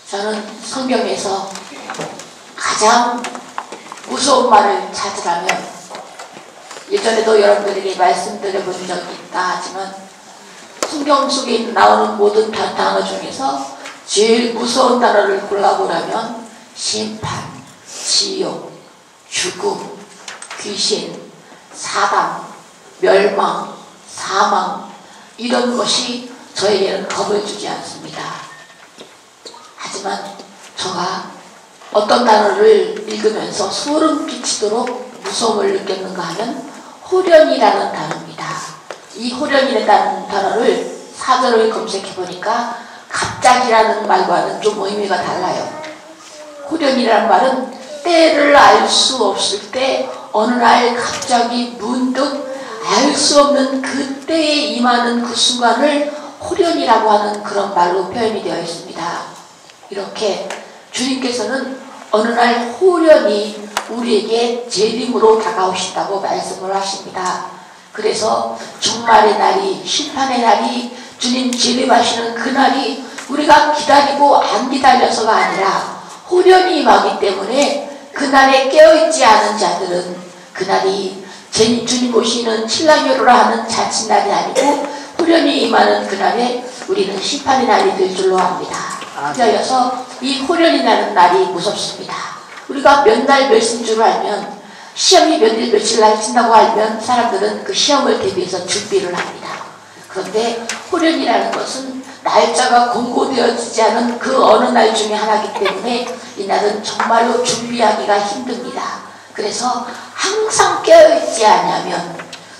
저는 성경에서 가장 무서운 말을 찾으라면, 예전에도 여러분들에게 말씀드려본 적이 있다 하지만 성경 속에 나오는 모든 단어 중에서 제일 무서운 단어를 골라보라면 심판, 지옥, 죽음, 귀신, 사단, 멸망, 사망, 이런 것이 저에게는 겁을 주지 않습니다. 하지만 제가 어떤 단어를 읽으면서 소름 끼치도록 무서움을 느꼈는가 하면 호련이라는 단어입니다. 이 호련이라는 단어를 사전을 검색해 보니까 갑자기라는 말과는 좀 의미가 달라요. 호련이라는 말은 때를 알 수 없을 때 어느 날 갑자기 문득 알 수 없는 그 때에 임하는 그 순간을 호련이라고 하는 그런 말로 표현이 되어 있습니다. 이렇게 주님께서는 어느 날 호련히 우리에게 재림으로 다가오신다고 말씀을 하십니다. 그래서 종말의 날이, 심판의 날이, 주님 재림하시는 그날이 우리가 기다리고 안 기다려서가 아니라 호련히 임하기 때문에 그날에 깨어있지 않은 자들은 그날이 주님 오시는 칠랑여로라 하는 자칫날이 아니고 호련히 임하는 그날에 우리는 심판의 날이 될 줄로 압니다. 그래서 이 호련이라는 날이 무섭습니다. 우리가 몇 날 몇인 줄 알면, 시험이 몇 일 며칠 날 친다고 알면 사람들은 그 시험을 대비해서 준비를 합니다. 그런데 호련이라는 것은 날짜가 공고되어지지 않은 그 어느 날 중에 하나이기 때문에 이 날은 정말로 준비하기가 힘듭니다. 그래서 항상 깨어있지 않으면,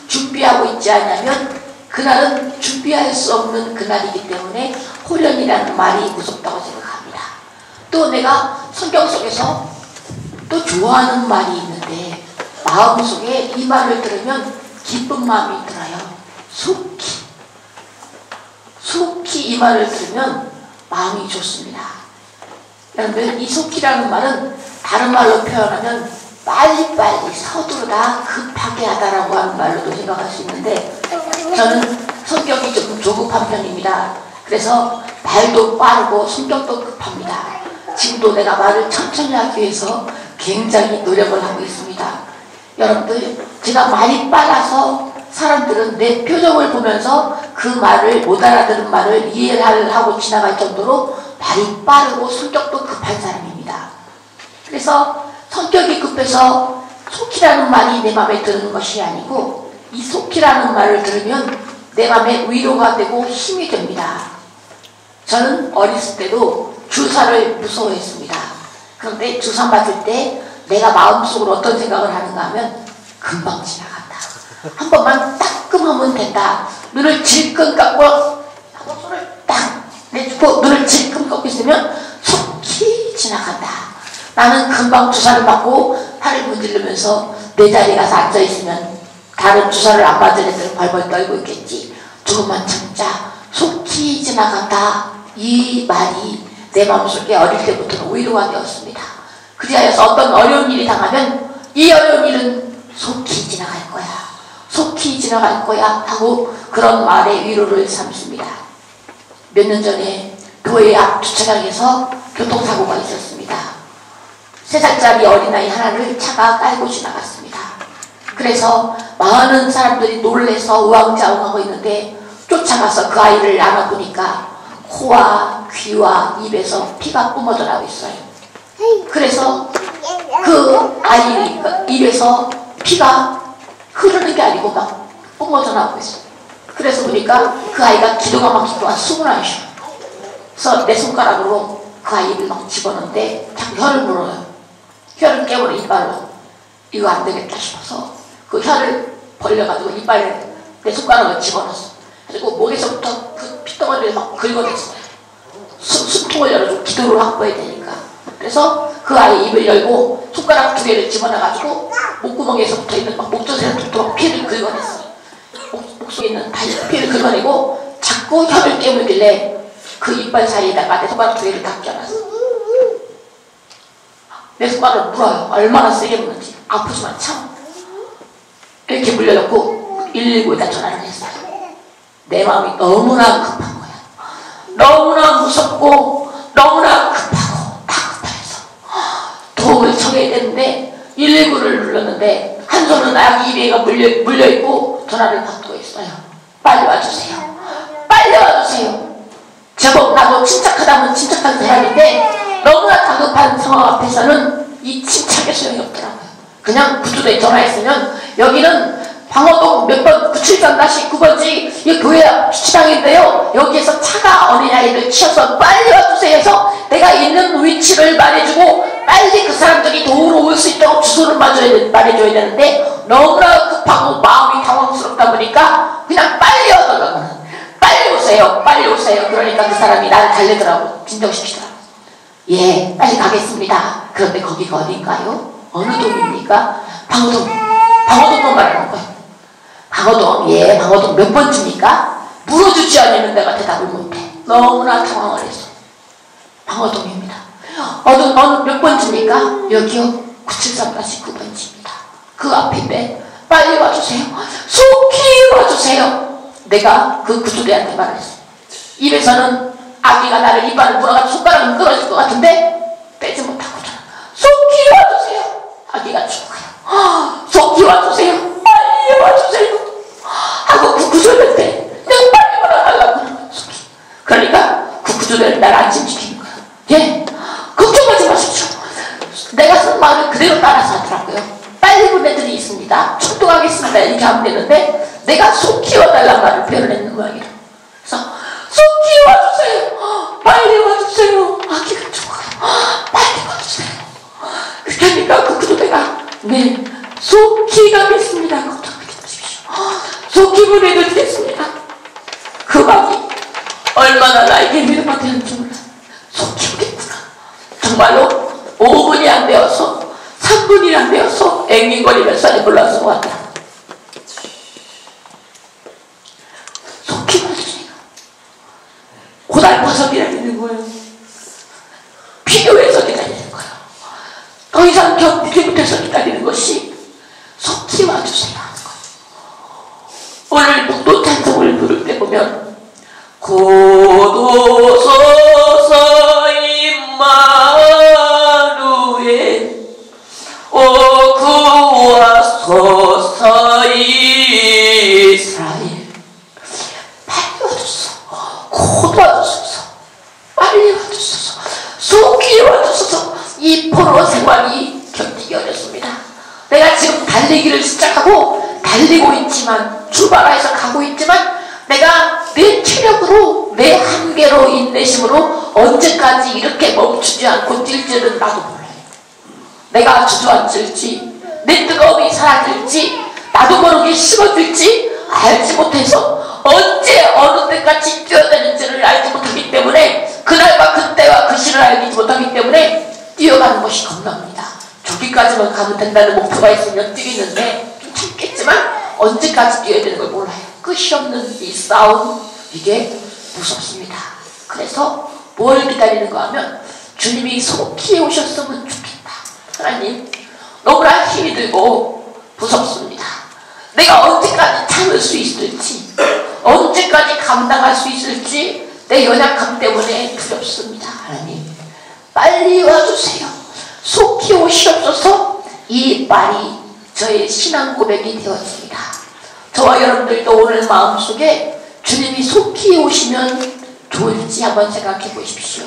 준비하고 있지 않으면 그날은 준비할 수 없는 그날이기 때문에 호련이라는 말이 무섭다고 생각합니다. 또 내가 성경 속에서 또 좋아하는 말이 있는데 마음속에 이 말을 들으면 기쁜 마음이 들어요. 속히 이 말을 들으면 마음이 좋습니다. 여러분, 이 속히라는 말은 다른 말로 표현하면 빨리빨리 서두르다, 급하게 하다라고 하는 말로도 생각할 수 있는데, 저는 성격이 조금 조급한 편입니다. 그래서 말도 빠르고 성격도 급합니다. 지금도 내가 말을 천천히 하기 위해서 굉장히 노력을 하고 있습니다. 여러분들, 제가 말이 빨라서 사람들은 내 표정을 보면서 그 말을, 못 알아들은 말을 이해를 하고 지나갈 정도로 말이 빠르고 성격도 급한 사람입니다. 그래서 성격이 급해서 속히라는 말이 내 마음에 드는 것이 아니고, 이 속히라는 말을 들으면 내 마음에 위로가 되고 힘이 됩니다. 저는 어렸을 때도 주사를 무서워했습니다. 그런데 주사 맞을 때 내가 마음속으로 어떤 생각을 하는가 하면 금방 지나간다. 한 번만 따끔하면 된다. 눈을 질끈 감고 하고 손을 딱 내주고 눈을 질끈 감고 있으면 속히 지나간다. 나는 금방 주사를 맞고 팔을 문지르면서 내 자리에 가서 앉아있으면 다른 주사를 안 맞은 애들은 벌벌 떨고 있겠지. 조금만 참자. 속히 지나간다. 이 말이 내 마음속에 어릴 때부터는 위로가 되었습니다. 그리하여서 어떤 어려운 일이 당하면 이 어려운 일은 속히 지나갈 거야. 속히 지나갈 거야 하고 그런 말에 위로를 삼습니다. 몇 년 전에 교회 앞 주차장에서 교통사고가 있었습니다. 3살짜리 어린아이 하나를 차가 깔고 지나갔습니다. 그래서 많은 사람들이 놀래서 우왕좌왕하고 있는데 쫓아가서 그 아이를 안아보니까 코와 귀와 입에서 피가 뿜어져 나오고 있어요. 그래서 그 아이 입에서 피가 흐르는 게 아니고 막 뿜어져 나오고 있어요. 그래서 보니까 그 아이가 기도가 막히고 숨을 안 쉬어. 그래서 내 손가락으로 그 아이를 막 집어넣는데 자꾸 혀를 물어요. 혀를 깨물어 이빨로. 이거 안 되겠다 싶어서 그 혀를 벌려가지고 이빨을 내 손가락을 집어넣었어. 그리고 목에서부터 그 핏덩어리를 막 긁어냈어요. 숨통을 열어주고 기도를 확보해야 되니까. 그래서 그 아이 입을 열고 손가락 2개를 집어넣어가지고 목구멍에서부터 있는 막 목젖에서부터 피를 긁어냈어요. 목 속에 있는 피를 긁어내고 자꾸 혀를 깨물길래 그 이빨 사이에다가 내 손가락 2개를 다 껴놨어. 내 손가락을 물어요. 얼마나 세게 물는지. 아프지만 참. 이렇게 물려놓고 119에다 전화를 했어요. 내 마음이 너무나 급한 거야. 너무나 무섭고 너무나 급하고 119를 눌렀는데 한 손은 아기 이베가 물려있고 전화를 받고 있어요. 빨리 와주세요. 빨리 와주세요. 제법 나도 침착하다면 침착한 사람인데 너무나 다급한 상황 앞에서는 이 침착의 소용이 없더라고요. 그냥 구조대에 전화했으면 여기는 방어동 몇 번 973-9번지 이 교회 주차장인데요. 여기에서 차가 어린아이를 치어서 빨리 와주세요 해서 내가 있는 위치를 말해주고 빨리 그 사람들이 도우러 올 수 있도록 주소를 말해줘야 되는데 너무나 급하고 마음이 당황스럽다 보니까 그냥 빨리 와달라고 하는, 빨리 오세요 빨리 오세요. 그러니까 그 사람이 나를 달래더라고. 진정시키더라고. 예, 빨리 가겠습니다. 그런데 거기가 어딘가요? 어느 동입니까? 방어동 말하는 거예요. 방어동, 예, 방어동 몇 번쯤입니까? 물어주지 않으면 내가 대답을 못해. 너무나 당황을 했어. 방어동입니다. 어느 몇 번쯤입니까? 여기요, 973-9번지입니다. 그 앞인데 빨리 와주세요. 속히 와주세요. 내가 그 구조대한테 말했어. 입에서는 아기가 나를 이빨을 물어가지고 손가락은 끊어질 것 같은데 빼지 못하고 속히 와주세요. 아기가 죽어요. 속히 와주세요. 빨리 와주세요. 하고 그 구조대한테 내가 빨리 말아달라고 하는 거야. 속히. 그러니까 그 구조대를 나를 안심시키는 거야. 예, 걱정하지 마십시오. 내가 쓴 말을 그대로 따라서 하더라고요. 빨리 본 애들이 있습니다. 출동하겠습니다. 이렇게 하면 되는데 내가 속히 와달라는 말을 표현했는 모양이라. 그래서 속히 와주세요. 빨리 와주세요. 아기가 죽어요. 빨리 와주세요. 그렇게 하니까 그 구조대가 네, 속히 가겠습니다. 걱정하지 마십시오. 속히 보내드리겠습니다. 그 말이 얼마나 나에게 위로가 되는지 몰라. 속히 오겠구나. 정말로 5분이 안 되어서 3분이 안 되어서 앵앵거리면서 불러서 왔다. 속히 와주세요. 고달퍼서 기다리는 거예요. 필요해서 기다리는 거예요. 더 이상 견디지 못해서 기다리는 것이 속히 와주세요 하는 거예요. 오늘 북도 찬송을 부를 때 보면 고도서서 임마누엘 오 구하소서 이스라엘. 빨리 와주소서. 곧 와주소서. 빨리 와주소서. 속히 와주소서. 이 포로 생활이 견디기 어렵습니다. 내가 지금 달리기를 시작하고 달리고 있지만 출발해서 가고 있지만 내가 내 체력으로 내 한계로 인내심으로 언제까지 이렇게 멈추지 않고 뛸지는 나도 몰라요. 내가 주저앉을지 내 뜨거움이 사라질지 나도 모르게 식어질지 알지 못해서 언제 어느 때까지 뛰어야 되는지를 알지 못하기 때문에 그날과 그때와 그 시를 알지 못하기 때문에 뛰어가는 것이 겁납니다. 저기까지만 가면 된다는 목표가 있으면 뛰겠는데 좀 참겠지만 언제까지 뛰어야 되는 걸 몰라요. 끝이 없는 이 싸움, 이게 무섭습니다. 그래서 뭘 기다리는가 하면 주님이 속히 오셨으면 좋겠다. 하나님, 너무나 힘이 들고 무섭습니다. 내가 언제까지 참을 수 있을지, 언제까지 감당할 수 있을지 내 연약함 때문에 두렵습니다. 하나님, 빨리 와주세요. 속히 오시옵소서. 이 말이 저의 신앙 고백이 되었습니다. 저와 여러분들도 오늘 마음속에 주님이 속히 오시면 좋을지 한번 생각해 보십시오.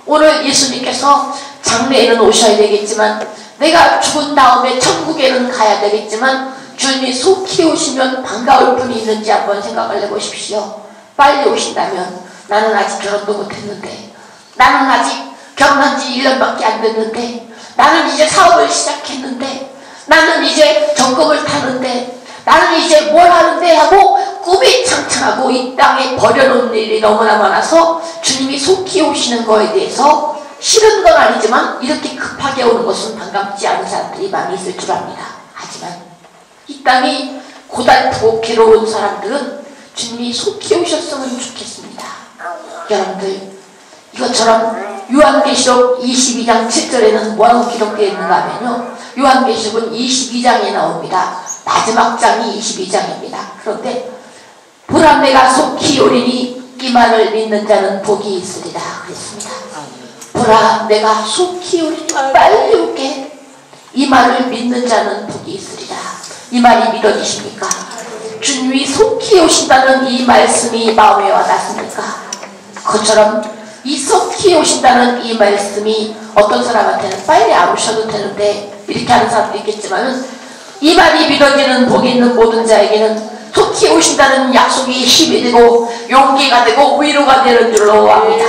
오늘 예수님께서 장래에는 오셔야 되겠지만 내가 죽은 다음에 천국에는 가야 되겠지만 주님이 속히 오시면 반가울 분이 있는지 한번 생각을 해보십시오. 빨리 오신다면 나는 아직 결혼도 못했는데, 나는 아직 결혼한 지 1년밖에 안 됐는데, 나는 이제 사업을 시작했는데, 나는 이제 적금을 타는데, 나는 이제 뭘 하는데 하고 꿈이 창창하고 이 땅에 버려놓은 일이 너무나 많아서 주님이 속히 오시는 거에 대해서 싫은 건 아니지만 이렇게 급하게 오는 것은 반갑지 않은 사람들이 많이 있을 줄 압니다. 하지만 이 땅이 고달프고 괴로운 사람들은 주님이 속히 오셨으면 좋겠습니다. 여러분들, 이것처럼 요한계시록 22장 7절에는 뭐라고 기록되어 있는가 하면요, 요한계시록은 22장에 나옵니다. 마지막 장이 22장입니다. 그런데 보라, 내가 속히 오리니 이 말을 믿는 자는 복이 있으리라 그랬습니다. 보라, 내가 속히 오리니 빨리 올게. 이 말을 믿는 자는 복이 있으리라. 이 말이 믿어지십니까? 주님이 속히 오신다는 이 말씀이 마음에 와닿습니까? 그처럼 이 속히 오신다는 이 말씀이 어떤 사람한테는 빨리 안 오셔도 되는데 이렇게 하는 사람도 있겠지만, 이 말이 믿어지는 복이 있는 모든 자에게는 속히 오신다는 약속이 힘이 되고 용기가 되고 위로가 되는 줄로 압니다.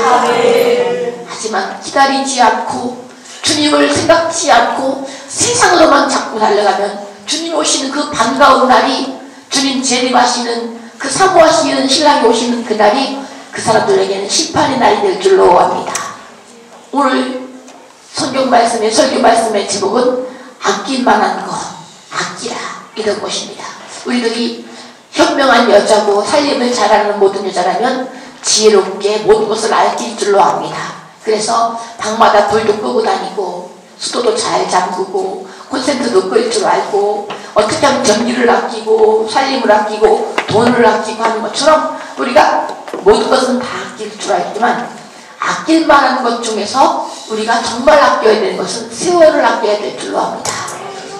하지만 기다리지 않고 주님을 생각지 않고 세상으로만 자꾸 달려가면 주님 오시는 그 반가운 날이, 주님 재림하시는 그 사모하시는 신랑이 오시는 그 날이 그 사람들에게는 심판의 날이 될 줄로 압니다. 오늘 성경 말씀의 설교 말씀의 제목은 아낄만한 것, 아끼라, 이런 것입니다. 우리들이 현명한 여자고 살림을 잘하는 모든 여자라면 지혜롭게 모든 것을 아낄 줄로 압니다. 그래서 방마다 불도 끄고 다니고 수도도 잘 잠그고 콘센트도 끌 줄 알고 어떻게 하면 전기를 아끼고 살림을 아끼고 돈을 아끼고 하는 것처럼 우리가 모든 것은 다 아낄 줄 알지만, 아낄 만한 것 중에서 우리가 정말 아껴야 되는 것은 세월을 아껴야 될 줄로 압니다.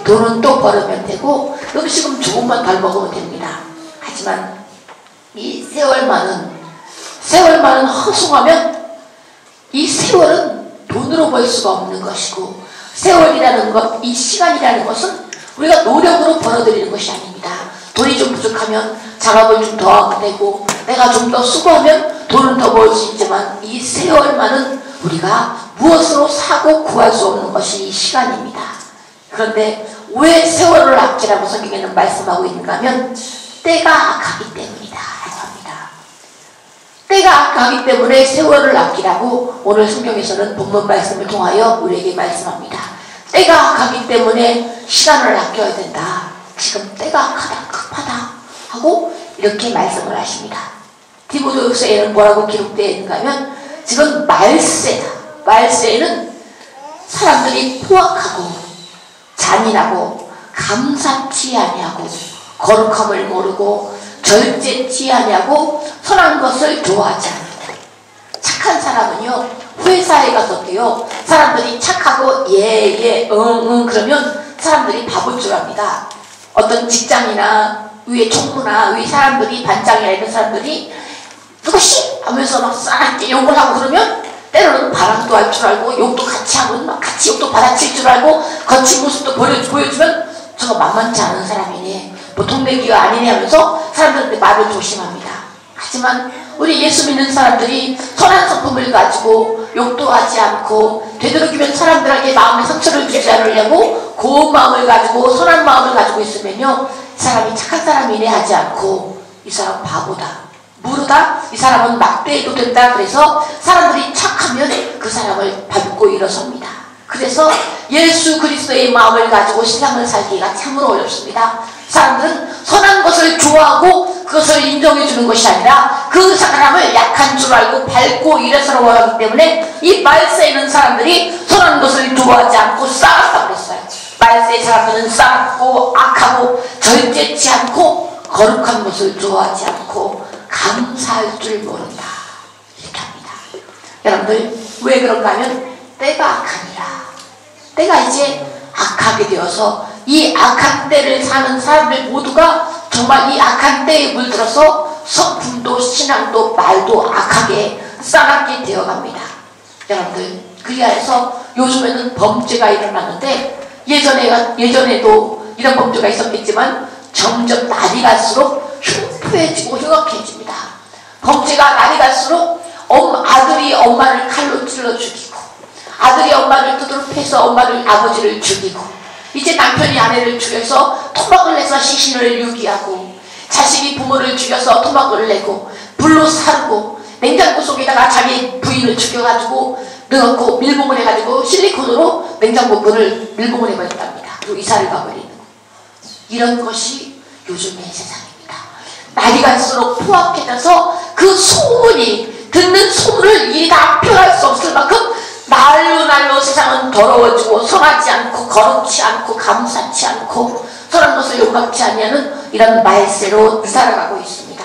돈은 또 벌으면 되고 음식은 조금만 덜 먹으면 됩니다. 하지만 이 세월만은 허송하면 이 세월은 돈으로 벌 수가 없는 것이고, 세월이라는 것, 이 시간이라는 것은 우리가 노력으로 벌어들이는 것이 아닙니다. 돈이 좀 부족하면 작업을 좀 더 하면 되고, 내가 좀 더 수고하면 돈은 더 벌 수 있지만, 이 세월만은 우리가 무엇으로 사고 구할 수 없는 것이 이 시간입니다. 그런데 왜 세월을 아끼라고 성경에는 말씀하고 있는가 하면 때가 악하기 때문이다 라고 합니다. 때가 악하기 때문에 세월을 아끼라고 오늘 성경에서는 본문 말씀을 통하여 우리에게 말씀합니다. 때가 악하기 때문에 시간을 아껴야 된다. 지금 때가 악하다, 급하다 하고 이렇게 말씀을 하십니다. 디모데후서에는 뭐라고 기록되어 있는가 하면 지금 말세다. 말세에는 사람들이 포악하고 잔인하고 감사치 아니하고 거룩함을 모르고 절제치 아니하고 선한 것을 좋아하지 않는다. 착한 사람은요, 회사에 가서도요, 사람들이 착하고 예, 응 그러면 사람들이 바볼 줄 압니다. 어떤 직장이나 위에 총무나 위에 사람들이, 반장이나 이런 사람들이 그것이 하면서 막 싸게 욕을 하고 그러면 때로는 바람도 할 줄 알고 욕도 같이 하고 막 같이 욕도 받아칠 줄 알고 거친 모습도 보여주면 저거 만만치 않은 사람이네, 보통 내기가 아니네 하면서 사람들한테 말을 조심합니다. 하지만 우리 예수 믿는 사람들이 선한 성품을 가지고 욕도 하지 않고 되도록이면 사람들에게 마음에 상처를 주지 않으려고 고운 마음을 가지고 선한 마음을 가지고 있으면요, 이 사람이 착한 사람이네 하지 않고 이 사람 바보다, 모르다, 이 사람은 막대해도 된다. 그래서 사람들이 착하면 그 사람을 밟고 일어섭니다. 그래서 예수 그리스도의 마음을 가지고 세상을 살기가 참으로 어렵습니다. 사람들은 선한 것을 좋아하고 그것을 인정해 주는 것이 아니라 그 사람을 약한 줄 알고 밟고 일어서려고 하기 때문에 이 말세에 있는 사람들이 선한 것을 좋아하지 않고 싸웠다고 그랬어요. 말세의 사람들은 싸웠고 악하고 절제치 않고 거룩한 것을 좋아하지 않고 감사할 줄 모른다. 이렇게 합니다. 여러분들 왜 그런가 하면 때가 악하니라. 때가 이제 악하게 되어서 이 악한 때를 사는 사람들 모두가 정말 이 악한 때에 물들어서 성품도 신앙도 말도 악하게 싸납게 되어갑니다. 여러분들 그리하여서 요즘에는 범죄가 일어나는데 예전에도 이런 범죄가 있었겠지만 점점 날이 갈수록 흉포해지고 흉악해집니다. 범죄가 날이 갈수록 아들이 엄마를 칼로 찔러 죽이고, 아들이 엄마를 두드러 패서 아버지를 죽이고, 이제 남편이 아내를 죽여서 토막을 내서 시신을 유기하고, 자식이 부모를 죽여서 토막을 내고 불로 사르고, 냉장고 속에다가 자기 부인을 죽여가지고 넣고 밀봉을 해가지고 실리콘으로 냉장고 문을 밀봉을 해버렸답니다. 그리고 이사를 가버리는 거. 이런 것이 요즘의 세상입니다. 날이 갈수록 포악해져서 그 소문이, 듣는 소문을 일이 다 표현할 수 없을 만큼 날로 세상은 더러워지고 선하지 않고 거룩치 않고 감사치 않고 선한 것을 용납치 아니하는 이런 말세로 살아가고 있습니다.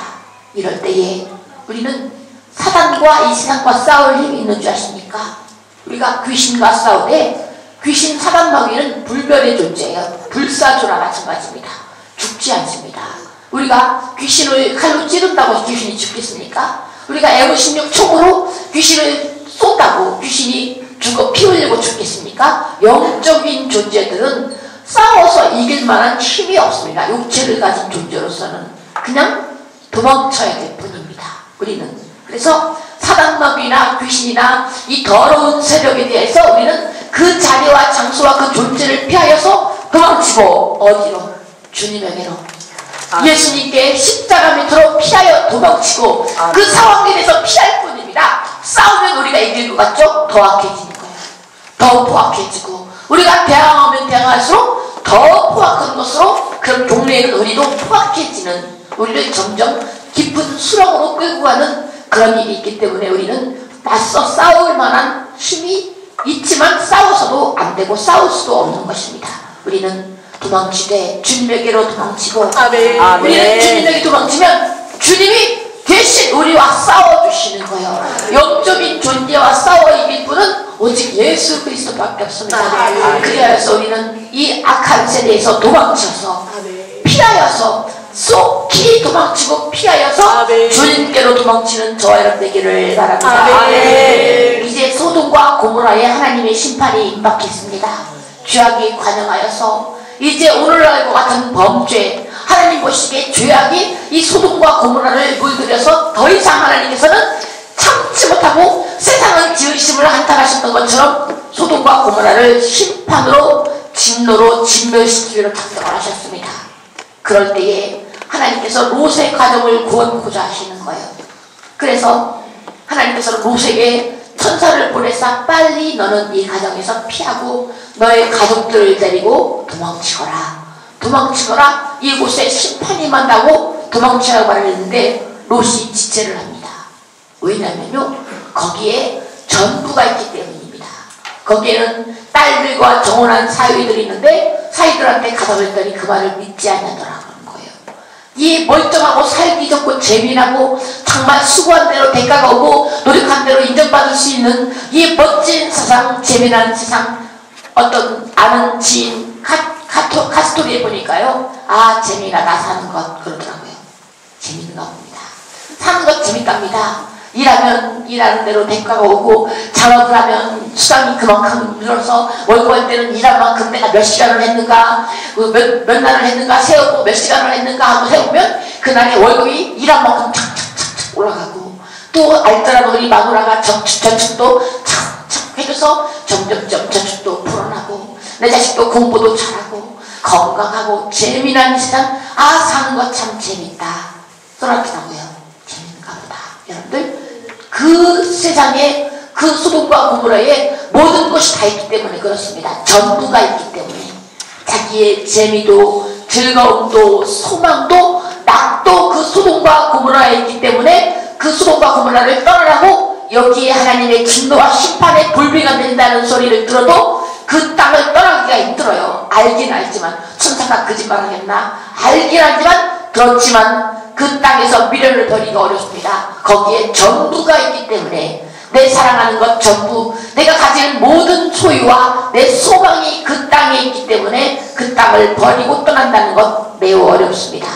이럴 때에 우리는 사단과 이 세상과 싸울 힘이 있는 줄 아십니까? 우리가 귀신과 싸우되 귀신 사단마귀는 불멸의 존재예요. 불사조나 마찬가지입니다. 죽지 않습니다. 우리가 귀신을 칼로 찌른다고 귀신이 죽겠습니까? 우리가 M16 총으로 귀신을 쏜다고 귀신이 죽어 피 흘리고 죽겠습니까? 영적인 존재들은 싸워서 이길 만한 힘이 없습니다. 육체를 가진 존재로서는 그냥 도망쳐야 될 뿐입니다. 우리는. 그래서 사단마귀나 귀신이나 이 더러운 세력에 대해서 우리는 그 자리와 장소와 그 존재를 피하여서 도망치고 어디로? 주님에게로. 예수님께 십자가 밑으로 피하여 도망치고 그 상황에 대해서 피할 뿐입니다. 싸우면 우리가 이길 것 같죠? 더 악해지는 거예요. 더 포악해지고 우리가 대항하면 대항할수록 더 포악한 것으로 그런 동네에는 우리도 포악해지는 우리를 점점 깊은 수렁으로 끌고 가는 그런 일이 있기 때문에 우리는 맞서 싸울 만한 힘이 있지만 싸워서도 안 되고 싸울 수도 없는 것입니다. 우리는 도망치되 주님에게로 도망치고 아멘. 우리는 주님에게 도망치면 주님이 대신 우리와 싸워주시는 거예요. 영적인 존재와 싸워 이길 분은 오직 예수 그리스도밖에 없습니다. 그래서 우리는 이 악한 세대에서 도망쳐서 피하여서 쏙히 도망치고 피하여서 주님께로 도망치는 저와 여러분 되기를 바랍니다. 이제 소돔과 고모라에 하나님의 심판이 임박했습니다. 죄악이 관영하여서 이제 오늘날과 같은 범죄 하나님 보시기에 죄악이 이 소돔과 고모라를 물들여서 더 이상 하나님께서는 참지 못하고 세상은 지으심을 한탄하셨던 것처럼 소돔과 고모라를 심판으로 진노로 진멸시키기로 작정을 하셨습니다. 그럴 때에 하나님께서 롯의 가정을 구원하고자 하시는 거예요. 그래서 하나님께서는 롯에게 천사를 보내사 빨리 너는 이 가정에서 피하고 너의 가족들을 데리고 도망치거라. 이곳에 심판이 만나고 도망치라고 말했는데 롯이 지체를 합니다. 왜냐면요 거기에 전부가 있기 때문입니다. 거기에는 딸들과 정혼한 사위들이 있는데 사위들한테 가서 그랬더니 그 말을 믿지 않냐더라고요. 이 멀쩡하고 살기 좋고 재미나고 정말 수고한 대로 대가가 오고 노력한 대로 인정받을 수 있는 이 멋진 세상, 재미난 세상, 어떤 아는 지인 카스토리에 보니까요, 아 재미나다 사는 것 그러더라고요. 재밌는가 봅니다. 사는 것 재밌답니다. 일하면 일하는 대로 대가가 오고 작업을 하면 수당이 그만큼 늘어서 월급할 때는 일한 만큼 내가 몇 시간을 했는가 몇 날을 했는가 세우고 몇 시간을 했는가 하고 세우면 그날의 월급이 일한 만큼 착착착착 올라가고 또 알뜰한 우리 마누라가 저축도 착착 해줘서 점점점 저축도 풀어나고 내 자식도 공부도 잘하고 건강하고 재미난 세상 아 사는 것 참 재밌다 쏘라더라고요. 재밌는가 보다. 여러분들 그 세상에 그 소돔과 고모라에 모든 것이 다 있기 때문에 그렇습니다. 전부가 있기 때문에 자기의 재미도 즐거움도 소망도 낙도 그 소돔과 고모라에 있기 때문에 그 소돔과 고모라를 떠나라고 여기에 하나님의 진노와 심판의 불비가 된다는 소리를 들어도 그 땅을 떠나기가 힘들어요. 알긴 알지만 천사가 거짓말하겠나 알긴 알지만 그렇지만 그 땅에서 미련을 버리기가 어렵습니다. 거기에 전부가 있기 때문에 내 사랑하는 것 전부 내가 가진 모든 소유와 내 소망이 그 땅에 있기 때문에 그 땅을 버리고 떠난다는 것 매우 어렵습니다.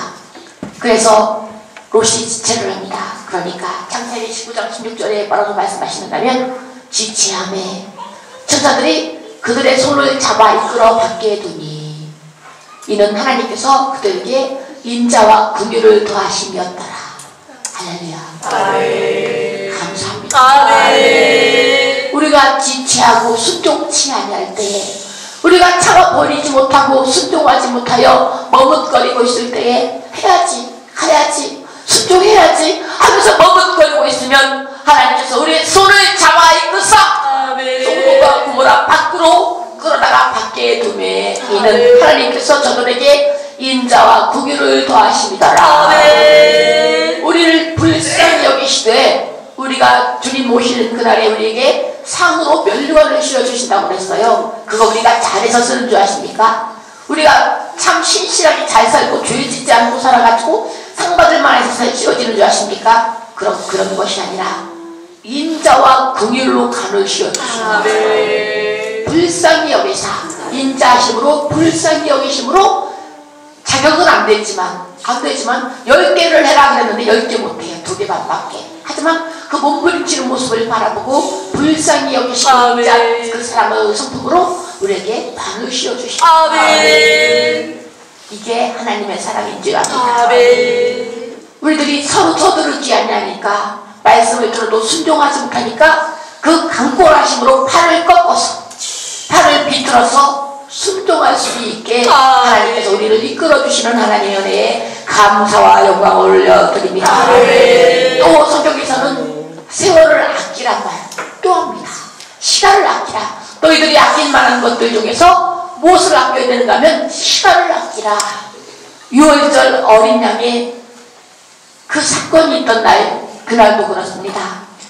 그래서 롯이 지체를 합니다. 그러니까 창세기 19장 16절에 뭐라고 말씀하시는가면 지체함에 천사들이 그들의 손을 잡아 이끌어 밖에 두니 이는 하나님께서 그들에게 인자와 긍휼을 더하심이었더라. 할렐루야. 아멘. 감사합니다. 아멘. 우리가 지체하고 순종치 아니할 때에 우리가 참아버리지 못하고 순종하지 못하여 머뭇거리고 있을 때에 해야지 순종해야지 하면서 머뭇거리고 있으면 하나님께서 우리의 손을 잡아 이끄사 소돔과 고모라 밖으로 끌어다가 밖에 두매 이는 하나님께서 저들에게 인자와 긍휼을 더하심이더라. 우리를 불쌍히 여기시되 우리가 주님 모시는 그날에 우리에게 상으로 면류관을 씌워주신다고 했어요. 그거 우리가 잘해서 쓰는 줄 아십니까? 우리가 참 신실하게 잘 살고 죄 짓지 않고 살아가지고 상 받을 만해서 씌워지는 줄 아십니까? 그런 것이 아니라 인자와 긍휼로 간을 씌워주십니다. 불쌍히 여기사 인자하심으로 불쌍히 여기심으로 자격은 안 되지만 10개를 해라 그랬는데 10개 못해요. 2개밖에. 하지만 그 몸부림치는 모습을 바라보고 불쌍히 여기시고 인자 그 사랑의 성품으로 우리에게 방을 씌워주시고 아멘. 이게 하나님의 사랑인 줄 압니다. 아멘. 우리들이 서로 서두르지 않냐니까 말씀을 들어도 순종하지 못하니까 그 강골하심으로 팔을 꺾어서 팔을 비틀어서 순종할 수 있게 하나님께서 우리를 이끌어주시는 하나님의 은혜에 감사와 영광을 올려드립니다. 또 성경에서는 세월을 아끼란 말 또 합니다. 시간을 아끼라. 너희들이 아낄 만한 것들 중에서 무엇을 아껴야 되는가 하면 시간을 아끼라. 6월절 어린 양의 그 사건이 있던 날 그날도 그렇습니다.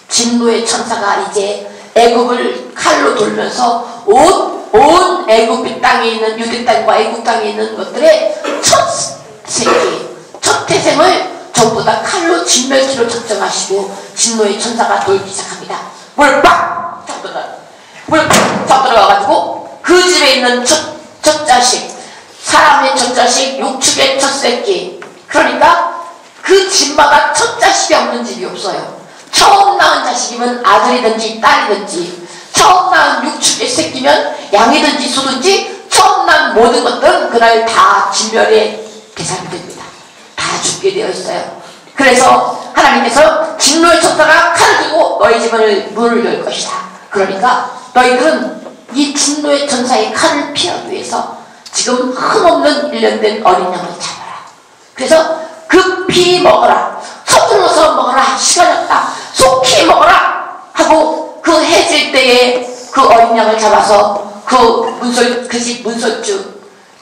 진노의 천사가 이제 애굽을 칼로 돌면서 온 애굽 땅에 있는 유대 땅과 애굽 땅에 있는 것들의 첫 새끼, 첫 태생을 전부 다 칼로 진멸키로 작정하시고 진노의 천사가 돌기 시작합니다. 물 빡! 잡들어가가지고 그 집에 있는 첫 자식, 사람의 첫 자식, 육축의 첫 새끼. 그러니까 그 집마다 첫 자식이 없는 집이 없어요. 처음 낳은 자식이면 아들이든지 딸이든지, 처음 낳은 육축의 새끼면 양이든지 소든지 처음 낳은 모든 것들은 그날 다 진멸의 대상이 됩니다. 다 죽게 되어 있어요. 그래서 하나님께서 진노의 천사가 칼을 들고 너희 집을 문을 열 것이다. 그러니까 너희들은 이 진노의 천사의 칼을 피하기 위해서 지금 흠없는 1년 된 어린 양을 잡아라. 그래서 급히 먹어라. 서둘러서 먹어라. 시간이 없다. 속히 먹어라. 하고 그 해질 때에 그 어린 양을 잡아서 그 집 문설주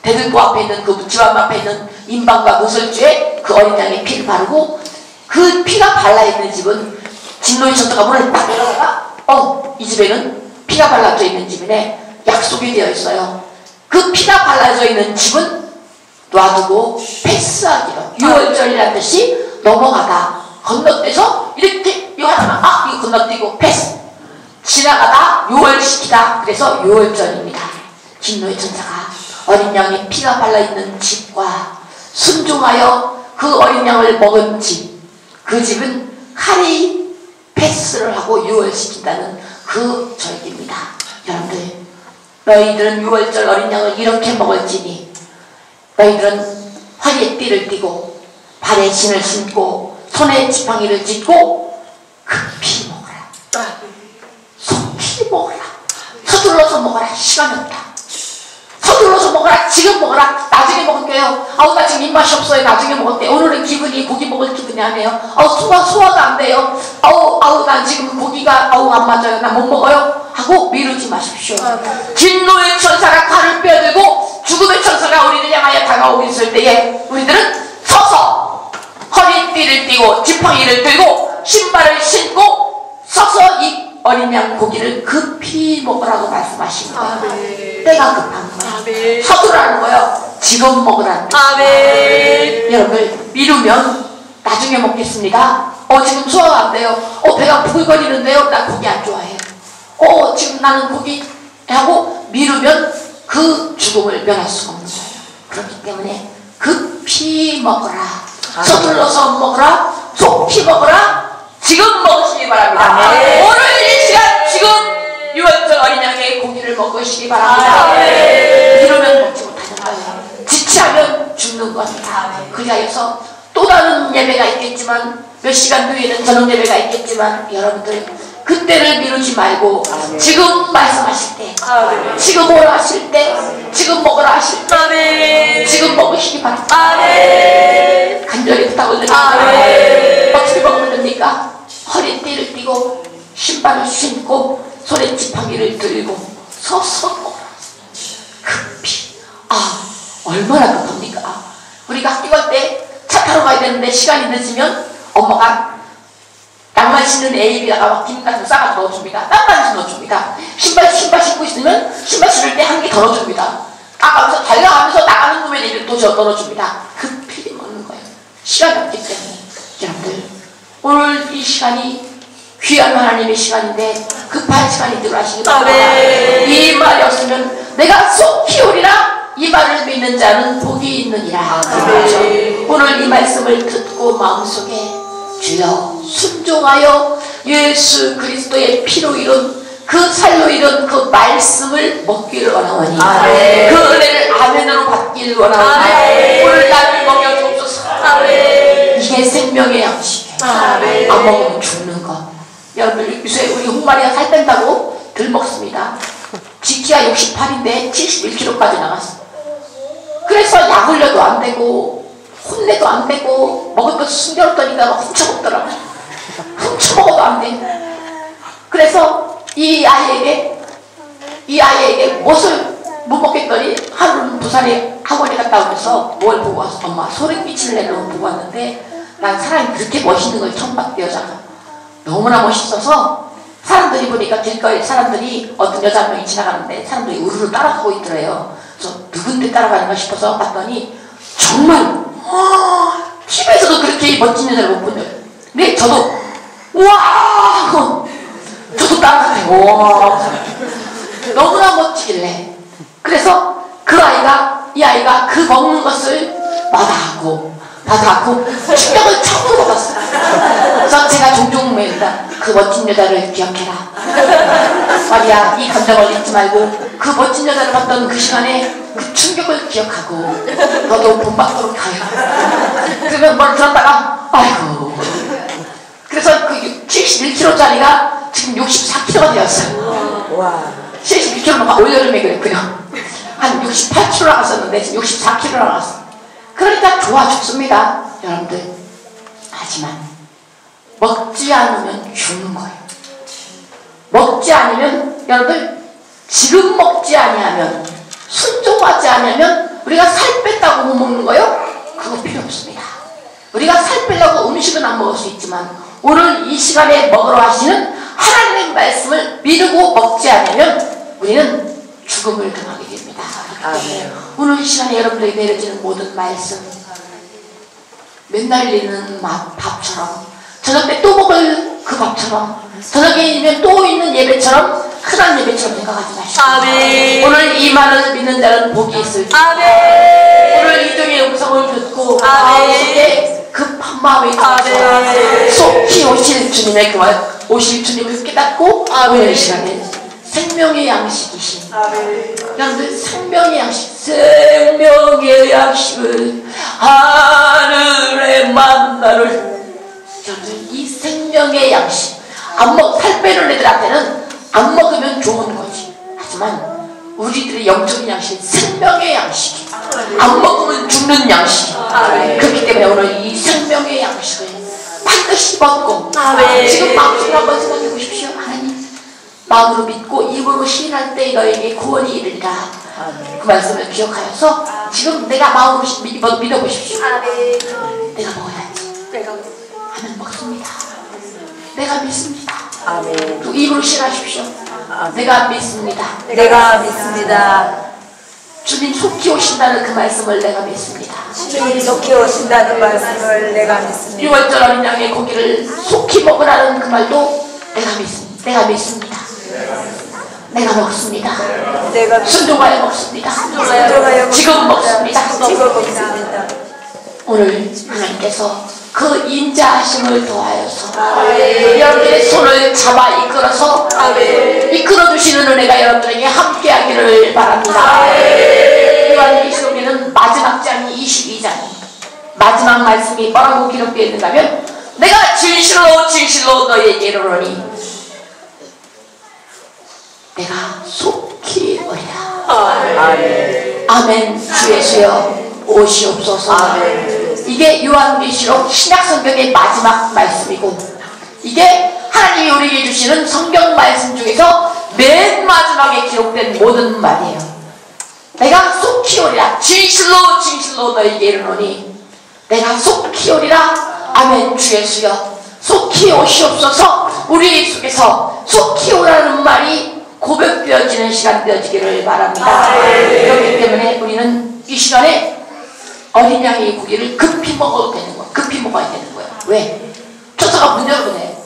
대들보 앞에 있는 그 집 앞에 있는 인방과 문설주에 그 어린 양의 피를 바르고 그 피가 발라있는 집은 진노의 천사가 문을 딱 열어가 이 집에는 피가 발라져 있는 집이네. 약속이 되어 있어요. 그 피가 발라져 있는 집은 놔두고 패스하기로 6월절이라는 뜻이 넘어가다 건너뛰어서 이렇게 이거 하나만 이거 건너뛰고 패스 지나가다 6월시키다. 그래서 6월절입니다. 진노의 천사가 어린 양의 피가 발라있는 집과 순종하여 그 어린 양을 먹은 집, 그 집은 칼이 패스를 하고 6월시킨다는 그 절기입니다. 여러분들, 너희들은 6월절 어린 양을 이렇게 먹을지니 너희들은 허리에 띠를 띠고 발에 신을 신고 손에 지팡이를 짚고 급히 먹어라. 속히 먹어라. 서둘러서 먹어라. 시간이 없다. 서둘러서 먹어라. 지금 먹어라. 나중에 먹을게요. 나 지금 입맛이 없어요. 나중에 먹을게요. 오늘은 기분이 고기 먹을 기분이 아니에요. 소화가 안 돼요. 난 지금 고기가 안 맞아요. 나 못 먹어요. 하고 미루지 마십시오. 진노의 천사가 칼을 빼들고 죽음의 천사가 우리를 향하여 다가오고 있을 때에 우리들은 서서 허리띠를 띠고 지팡이를 들고 신발을 신고 서서 이 어린 양 고기를 급히 먹으라고 말씀하시는 거예요. 때가 급한 거예요. 서두라는 거예요. 지금 먹으라는 거예요. 여러분, 미루면 나중에 먹겠습니다. 지금 소화가 안 돼요. 배가 부글거리는데요. 나 고기 안 좋아해요. 지금 나는 고기 하고 미루면 그 죽음을 면할 수가 없는 거예요. 그렇기 때문에 급히 먹어라. 서둘러서 먹어라. 속히 먹어라. 지금 먹으시기 바랍니다. 오늘 이 시간 지금 6월절 어린 양의 고기를 먹으시기 바랍니다. 이러면 먹지 못하는 거예요. 지체하면 죽는 겁니다. 그 자리에서 또 다른 예배가 있겠지만 몇 시간 뒤에는 저녁 예배가 있겠지만 여러분들 그때를 미루지 말고 지금 말씀하실 때 지금 오라 하실 때 지금 먹으라 하실 때 지금 먹으시기 바랍니다. 간절히 부탁을 드립니다. 어떻게 먹으면 됩니까? 허리띠를 띠고 신발을 신고 손에 지팡이를 들고 서서 먹어라. 급히. 얼마나 급합니까? 우리가 학교 갈 때 차 타러 가야 되는데 시간이 늦으면 엄마가 낭만 신는 애입에다가 막 김 같은 거 싸가 넣어줍니다. 낭만 넣어줍니다. 신발 신고 있으면 신발 신을 때 한 개 더 넣어줍니다. 아까면서 달려가면서 나가는 놈의 애를 또 넣어줍니다. 급히 먹는 거예요. 시간이 없기 때문에. 여러분들, 오늘 이 시간이 귀한 하나님의 시간인데 급한 시간이 들어가시기 바랍니다. 이 말이 없으면 내가 속히 오리라 이 말을 믿는 자는 복이 있느니라. 오늘 이 말씀을 듣고 마음속에 주여 순종하여 예수 그리스도의 피로 이룬 그 살로 이룬 그 말씀을 먹기를 원하오니 그 은혜를 아멘으로 받기를 원하오니 오늘 나를 먹여주옵소서. 이게 생명의 양식이에요. 안 먹으면 죽는 것. 여러분들 요새 우리 홍마리가 살 뺀다고 덜 먹습니다. 지키가 68인데 71kg까지 나갔어. 그래서 약 올려도 안 되고 혼내도 안 되고 먹을 것 숨겨놓더니까 막 훔쳐먹더라고. 훔쳐먹어도 안 돼. 그래서 이 아이에게 무엇을 못 먹겠더니 하루는 부산에 학원에 갔다 오면서 뭘 보고 왔어. 엄마 소름 끼치는 애를 보고 왔는데 난 사람이 그렇게 멋있는 걸 처음 봤대. 여자가 너무나 멋있어서 사람들이 보니까 길거리 사람들이 어떤 여자 한 명이 지나가는데 사람들이 우르르 따라가고 있더래요. 그래서 누군데 따라가는가 싶어서 봤더니 정말 TV에서도 그렇게 멋진 여자를 못 본 거예요. 근데 저도 우와 저도 따라가요. 와 너무나 멋지길래 그래서 이 아이가 그 먹는 것을 마다하고 충격을 처음으로 받았어요. 그래서 제가 종종 맹다 그 멋진 여자를 기억해라. 말이야 이 감정을 잊지 말고 그 멋진 여자를 봤던 그 시간에 그 충격을 기억하고 너도 본받도록 하여. 그러면 뭘 들었다가 아이고. 그래서 그 71kg짜리가 지금 64kg가 되었어요. 71kg가 올여름에 그랬고요. 한 68kg 나갔었는데 지금 64kg 나갔어요. 그러니까 좋아 죽습니다 여러분들. 하지만 먹지 않으면 죽는 거예요. 먹지 않으면 여러분들 지금 먹지 아니하면 순종하지 않으면 우리가 살 뺐다고 못 먹는 거예요? 그거 필요 없습니다. 우리가 살 빼려고 음식은 안 먹을 수 있지만 오늘 이 시간에 먹으러 하시는 하나님의 말씀을 믿고 먹지 않으면 우리는 죽음을 당하게 됩니다. 오늘 이 시간에 여러분들에게 내려지는 모든 말씀 맨날 내리는 밥처럼 저녁 때 또 먹을 그 밥처럼 저녁에 또 있는 예배처럼 흔한 예배처럼 생각하지 마시고 오늘 이 말을 믿는 자는 복이 있을지 오늘 이종의 음성을 듣고 마음속에 급한 마음이 들어서 속히 오실 주님의 그 말 오실 주님을 깨닫고 오늘 이 시간에 생명의 양식이신 여러분들 생명의 양식을 하늘의 만나를 여러분들 이 생명의 양식 살 빼는 애들한테는 안 먹으면 좋은 거지. 하지만 우리들의 영적인 양식은 생명의 양식이 안 먹으면 죽는 양식이 그렇기 때문에 오늘 이 생명의 양식을 반드시 먹고 지금 마음속으로 한번 생각해 보십시오. 하나님 마음으로 믿고 입으로 시인할 때 너에게 구원이 이르리라. 그 말씀을 기억하여서 지금 내가 마음으로 믿어보십시오. 내가 먹어야지 하면 먹습니다. 내가 믿습니다. 또 입으로 시인하십시오. 내가 믿습니다. 주님 속히 오신다는 그 말씀을 내가 믿습니다. 주님 속히 오신다는 말씀을 내가 믿습니다. 6월절 어린 양의 고기를 속히 먹으라는 그 말도 내가 믿습니다. 내가 먹습니다. 순종하여 먹습니다. 지금 먹습니다. 오늘 하나님께서 그 인자하심을 더하여서 여러분들의 손을 잡아 이끌어서 이끌어주시는 은혜가 여러분들에게 함께하기를 바랍니다. 요한계시록에는 마지막 장이 22장입니다. 마지막 말씀이 뭐라고 기록되어 있는가 하면 내가 진실로 너희에게 이르노니 내가 속히 오리라. 아멘. 주 예수여 오시옵소서. 이게 요한계시록 신약성경의 마지막 말씀이고 이게 하나님이 우리에게 주시는 성경 말씀 중에서 맨 마지막에 기록된 모든 말이에요. 내가 속히 오리라. 진실로 너희에게 이르노니 내가 속히 오리라. 아멘. 주 예수여 속히 오시옵소서. 우리 속에서 속히 오라는 말이 고백되어지는 시간 되어지기를 바랍니다. 그렇기 때문에 우리는 이 시간에 어린 양의 고기를 급히 먹어야 되는 거예요. 왜? 조사가 문 열어보네.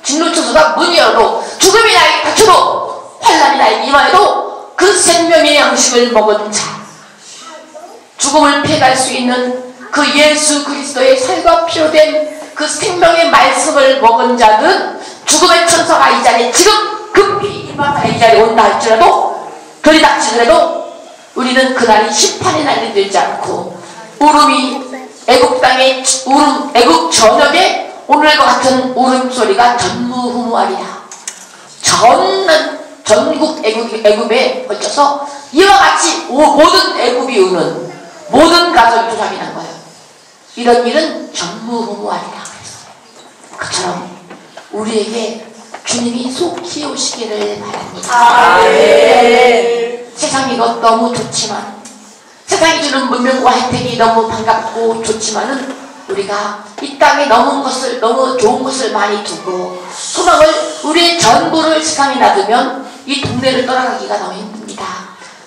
진노천사가 문이 열어도 죽음이 나에게 닥쳐도 환난이 나에게 임하여도 그 생명의 양식을 먹은 자, 죽음을 피해갈 수 있는 그 예수 그리스도의 살과 피로 된 그 생명의 말씀을 먹은 자는 죽음의 천사가 이 자리에 지금 급히 임하여 이 자리에 온다 할지라도 들이닥치더라도 우리는 그날이 심판의 날이 되지 않고 울음이 애국 땅의 울음, 애국 전역에 오늘과 같은 울음소리가 전무후무하리라. 전국 애굽에 걸쳐서 이와 같이 모든 애굽이 우는 모든 가정이 조상이 난 거예요. 이런 일은 전무후무하리라. 그처럼 우리에게 주님이 속히 오시기를 바랍니다. 세상이 이것 너무 좋지만, 세상이 주는 문명과 혜택이 너무 반갑고 좋지만은 우리가 이 땅에 너무 좋은 것을 많이 두고 소망을, 우리의 전부를 세상에 놔두면 이 동네를 떠나가기가 너무 힘듭니다.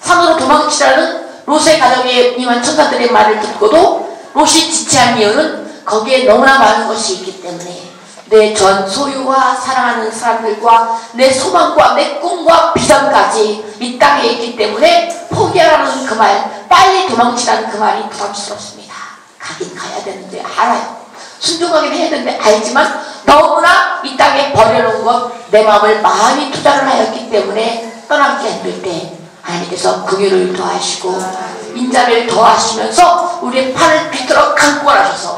산으로 도망치라는 롯의 가정에 임한 천사들의 말을 듣고도 롯이 지체한 이유는 거기에 너무나 많은 것이 있기 때문에 내 전 소유와 사랑하는 사람들과 내 소망과 내 꿈과 비전까지 이 땅에 있기 때문에 포기하라는 그 말, 빨리 도망치라는 그 말이 부담스럽습니다. 가긴 가야 되는데 알아요. 순종하긴 해야 되는데 알지만 너무나 이 땅에 버려놓은 것, 내 마음을 많이 투자를 하였기 때문에 떠나기 힘들 때 하나님께서 긍휼을 더하시고 인자를 더하시면서 우리의 팔을 비틀어 감고 하셔서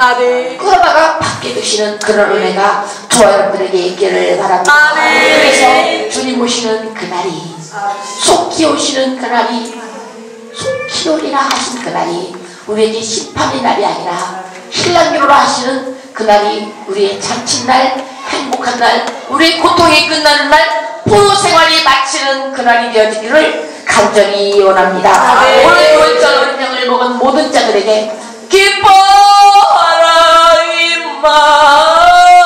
끌어다가 받게 되시는 그런 은혜가 저와 여러분들에게 있기를 바랍니다. 그래서 주님 오시는 그날이, 속히 오시는 그날이, 속히 오리라 하신 그날이 우리에게 심판의 날이 아니라 신랑기로라 하시는 그날이 우리의 잔칫날, 행복한 날, 우리의 고통이 끝나는 날, 포로 생활이 마치는 그날이 되어지기를 간절히 원합니다. 오늘 교회절 어린 양을 먹은 모든 자들에게 기뻐하라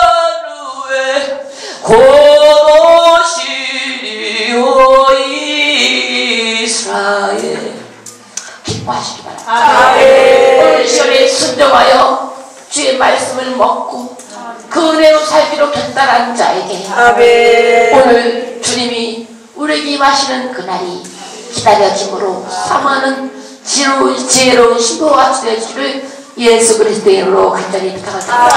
임마누엘 곧 오시리오 이스라엘, 기뻐하시기 바랍니다. 오늘 시간에 순종하여 주의 말씀을 먹고 그 은혜로 살기로 결단한 자에게 오늘 주님이 우리에게 임하시는 그날이 기다려짐으로 사모하는 지혜로운 신부와 같이 되시기를 예수 그리스도의 이름으로 간절히 부탁합니다.